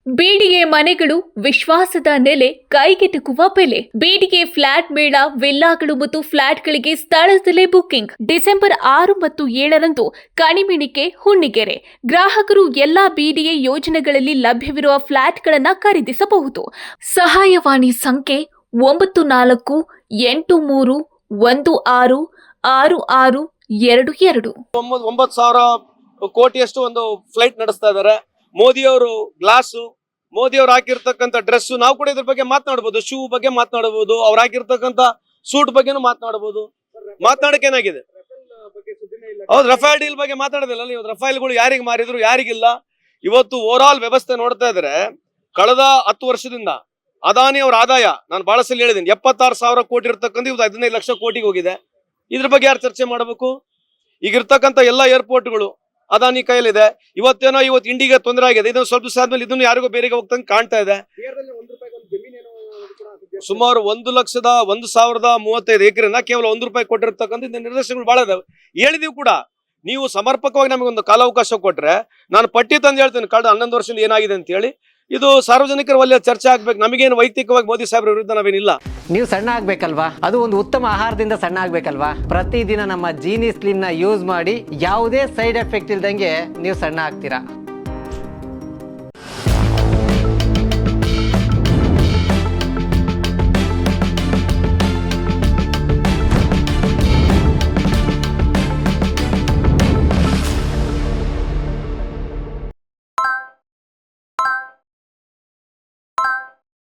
BDA ಮನೆಗಳು ವಿಶ್ವಾಸದ ನೆಲೆ, ಕೈಗೆಟುಕುವ ಬೆಲೆ. ಬಿಡಿಎ ಫ್ಲಾಟ್ ಮೇಳ, ವಿಲ್ಲಾಗಳು ಮತ್ತು ಫ್ಲಾಟ್ಗಳಿಗೆ ಸ್ಥಳದಲ್ಲೇ ಬುಕಿಂಗ್. ಡಿಸೆಂಬರ್ 6 ಮತ್ತು 7ರಂದು ಕಣಿಮಿಣಿಕೆ, ಹುಣ್ಣಿಗೆರೆ. ಗ್ರಾಹಕರು ಎಲ್ಲಾ ಬಿಡಿಎ ಯೋಜನೆಗಳಲ್ಲಿ ಲಭ್ಯವಿರುವ ಫ್ಲಾಟ್ಗಳನ್ನು ಖರೀದಿಸಬಹುದು. ಸಹಾಯವಾಣಿ ಸಂಖ್ಯೆ 9413166622. 9,000 ಕೋಟಿಯಷ್ಟು ಒಂದು ಫ್ಲೈಟ್ ನಡೆಸ್ತಾ ಇದ್ದಾರೆ. ಮೋದಿ ಅವರು ಗ್ಲಾಸು, ಮೋದಿ ಅವ್ರು ಹಾಕಿರ್ತಕ್ಕಂಥ ಡ್ರೆಸ್, ನಾವು ಕೂಡ ಇದ್ರ ಬಗ್ಗೆ ಮಾತನಾಡಬಹುದು. ಶೂ ಬಗ್ಗೆ ಮಾತನಾಡಬಹುದು, ಅವ್ರು ಹಾಕಿರ್ತಕ್ಕಂಥ ಸೂಟ್ ಬಗ್ಗೆನೂ ಮಾತನಾಡಬಹುದು. ಮಾತನಾಡಕ್ಕೆ ಏನಾಗಿದೆ? ಹೌದು, ರಫೇಲ್ ಡೀಲ್ ಬಗ್ಗೆ ಮಾತಾಡೋದಿಲ್ಲ. ಇವತ್ತು ರಫೇಲ್ಗಳು ಯಾರಿಗೆ ಮಾರಿದ್ರು, ಯಾರಿಗಿಲ್ಲ. ಇವತ್ತು ಓವರ್ ಆಲ್ ವ್ಯವಸ್ಥೆ ನೋಡ್ತಾ ಇದ್ರೆ ಕಳೆದ 10 ವರ್ಷದಿಂದ ಅದಾನಿ ಅವ್ರ ಆದಾಯ, ನಾನು ಬಹಳ ಸಲ ಹೇಳಿದ್ದೀನಿ, 76,000 ಕೋಟಿ ಇರ್ತಕ್ಕಂಥ ಇವತ್ತು 15 ಲಕ್ಷ ಕೋಟಿಗೆ ಹೋಗಿದೆ. ಇದ್ರ ಬಗ್ಗೆ ಯಾರು ಚರ್ಚೆ ಮಾಡಬೇಕು? ಈಗ ಇರ್ತಕ್ಕಂಥ ಎಲ್ಲ ಏರ್ಪೋರ್ಟ್ಗಳು ಅದಾನಿ ಕೈಯಲ್ಲಿದೆ. ಇವತ್ತು ಇಂಡಿಗೆ ತೊಂದರೆ ಆಗಿದೆ. ಇದನ್ನು ಸ್ವಲ್ಪ ದಿವಸ ಆದ್ಮೇಲೆ ಇದನ್ನು ಯಾರಿಗೂ ಬೇರೆಗೆ ಹೋಗ್ತಂಗೆ ಕಾಣ್ತಾ ಇದೆ. ಸುಮಾರು 1,01,035 ಎಕರೆನ ಕೇವಲ ₹1 ಕೊಟ್ಟಿರ್ತಕ್ಕಂಥ ನಿದರ್ಶನಗಳು ಬಹಳ ಇದಾವೆ. ಹೇಳಿದೀವಿ ಕೂಡ, ನೀವು ಸಮರ್ಪಕವಾಗಿ ನಮಗೊಂದು ಕಾಲಾವಕಾಶ ಕೊಟ್ರೆ ನಾನು ಪಟ್ಟಿ ತಂದು ಹೇಳ್ತೇನೆ ಕಳೆದ 11 ವರ್ಷದಿಂದ ಏನಾಗಿದೆ ಅಂತ ಹೇಳಿ. ಇದು ಸಾರ್ವಜನಿಕರ ವಲಯ ಚರ್ಚೆ ಆಗ್ಬೇಕು. ನಮಗೇನು ವೈಯಕ್ತಿಕವಾಗಿ ಮೋದಿ ಸಾಹೇಬ್ರ ವಿರುದ್ಧ ನಾವೇನಿಲ್ಲ. ನೀವು ಸಣ್ಣ ಆಗ್ಬೇಕಲ್ವಾ? ಅದು ಒಂದು ಉತ್ತಮ ಆಹಾರದಿಂದ ಸಣ್ಣ ಆಗ್ಬೇಕಲ್ವಾ? ಪ್ರತಿದಿನ ನಮ್ಮ ಜೀನಿ ಸ್ಲಿಮ್ ನ ಯೂಸ್ ಮಾಡಿ ಯಾವುದೇ ಸೈಡ್ ಎಫೆಕ್ಟ್ ಇಲ್ದಂಗೆ ನೀವು ಸಣ್ಣ ಆಗ್ತೀರಾ.